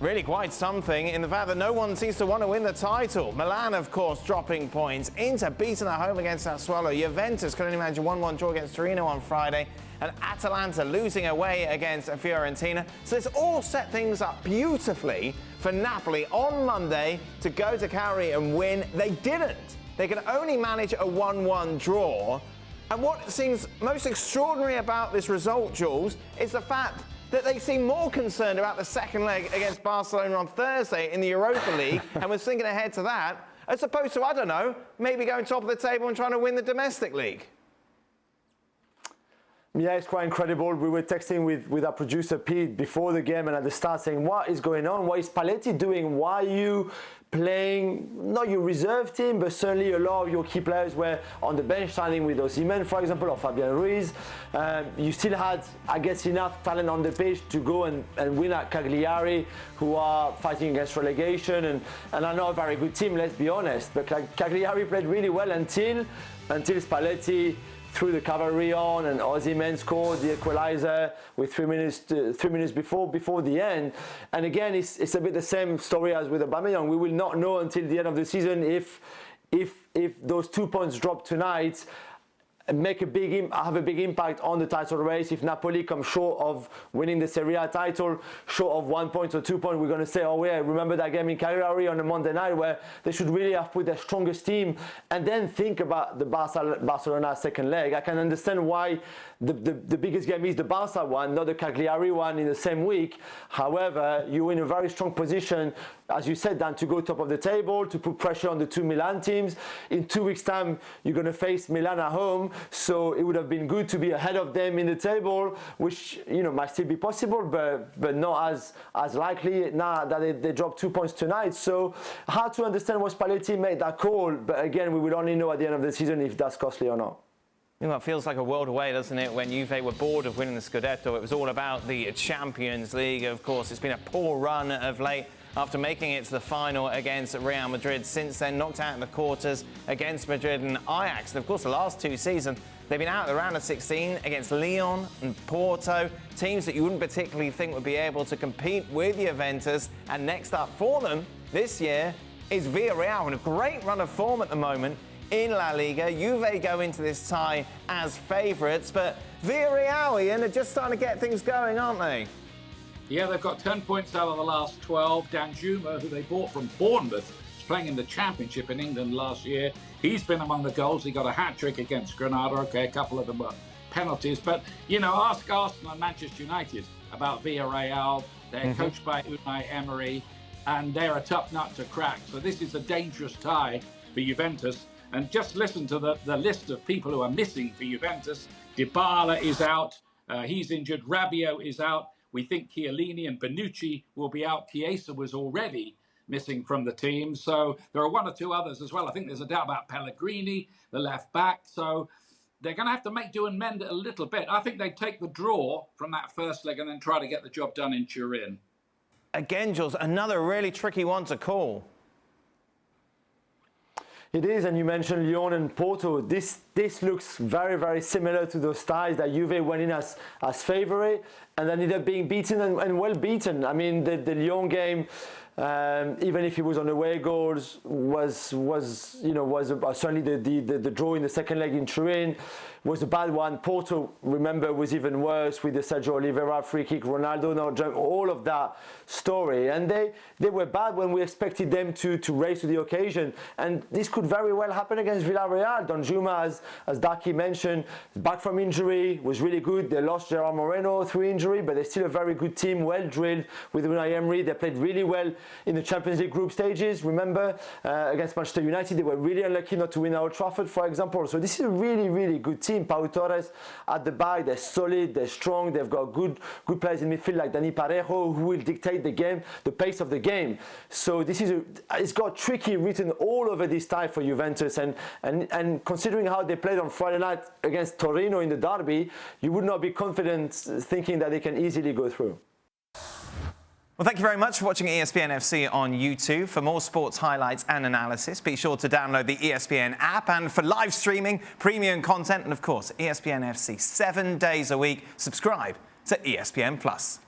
Really quite something in the fact that no one seems to want to win the title. Milan, of course, dropping points. Inter beaten at home against Sassuolo. Juventus could only manage a 1-1 draw against Torino on Friday. And Atalanta losing away against Fiorentina. So this all set things up beautifully for Napoli on Monday to go to Cagliari and win. They didn't. They could only manage a 1-1 draw. And what seems most extraordinary about this result, Jules, is the fact that they seem more concerned about the second leg against Barcelona on Thursday in the Europa League and was thinking ahead to that, as opposed to, I don't know, maybe going top of the table and trying to win the domestic league. Yeah, it's quite incredible. We were texting with our producer Pete before the game and at the start saying, what is going on? What is Spalletti doing? Why are you playing, not your reserve team, but certainly a lot of your key players were on the bench, starting with Osimhen, for example, or Fabian Ruiz. You still had, I guess, enough talent on the pitch to go and win at Cagliari, who are fighting against relegation and are not a very good team, let's be honest. But Cagliari played really well until Spalletti threw the cavalry on and Osimhen scored the equalizer with 3 minutes before the end. And again, it's a bit the same story as with Aubameyang. We will not know until the end of the season if those 2 points drop tonight have a big impact on the title race. If Napoli come short of winning the Serie A title, short of 1 point or 2 points, we're going to say, oh yeah, remember that game in Cagliari on a Monday night where they should really have put their strongest team and then think about the Barcelona second leg. I can understand why the biggest game is the Barca one, not the Cagliari one in the same week. However, you're in a very strong position, as you said, Dan, to go top of the table, to put pressure on the two Milan teams. In 2 weeks' time, you're going to face Milan at home, so it would have been good to be ahead of them in the table, which might still be possible, but not as likely now that they dropped 2 points tonight. So hard to understand why Spalletti made that call, but again, we will only know at the end of the season if that's costly or not. It feels like a world away, doesn't it, when Juve were bored of winning the Scudetto. It was all about the Champions League. Of course, it's been a poor run of late after making it to the final against Real Madrid. Since then, knocked out in the quarters against Madrid and Ajax. And of course, the last 2 seasons, they've been out of the round of 16 against Lyon and Porto, teams that you wouldn't particularly think would be able to compete with Juventus. And next up for them this year is Via Roma, in a great run of form at the moment in La Liga. Juve go into this tie as favourites, but Via Roma, Ian, are just starting to get things going, aren't they? Yeah, they've got 10 points out of the last 12. Danjuma, who they bought from Bournemouth, was playing in the Championship in England last year. He's been among the goals. He got a hat-trick against Granada. Okay, a couple of them were penalties. But, ask Arsenal and Manchester United about Villarreal. They're coached by Unai Emery, and they're a tough nut to crack. So this is a dangerous tie for Juventus. And just listen to the list of people who are missing for Juventus. Dybala is out. He's injured. Rabiot is out. We think Chiellini and Bonucci will be out. Chiesa was already missing from the team. So there are 1 or 2 others as well. I think there's a doubt about Pellegrini, the left back. So they're going to have to make do and mend it a little bit. I think they take the draw from that first leg and then try to get the job done in Turin. Again, Jules, another really tricky one to call. It is, and you mentioned Lyon and Porto. This looks very, very similar to those ties that Juve went in as favourite and then ended up being beaten and well beaten. I mean, the Lyon game, even if it was on away goals, was certainly the draw in the second leg in Turin was a bad one. Porto, remember, was even worse with the Sergio Oliveira free kick, Ronaldo not jump, all of that story. And they were bad when we expected them to raise to the occasion. And this could very well happen against Villarreal. Danjuma, as Daki mentioned, back from injury, was really good. They lost Gerard Moreno through injury, but they're still a very good team, well drilled with Unai Emery. They played really well in the Champions League group stages. Remember, against Manchester United, they were really unlucky not to win at Old Trafford, for example. So this is a really, really good team. Pau Torres at the back, they're solid, they're strong, they've got good players in midfield like Dani Parejo, who will dictate the game, the pace of the game. So it's got tricky written all over this tie for Juventus, and considering how they played on Friday night against Torino in the derby, you would not be confident thinking that they can easily go through. Well, thank you very much for watching ESPN FC on YouTube. For more sports highlights and analysis, be sure to download the ESPN app. And for live streaming, premium content, and of course, ESPN FC 7 days a week, subscribe to ESPN+.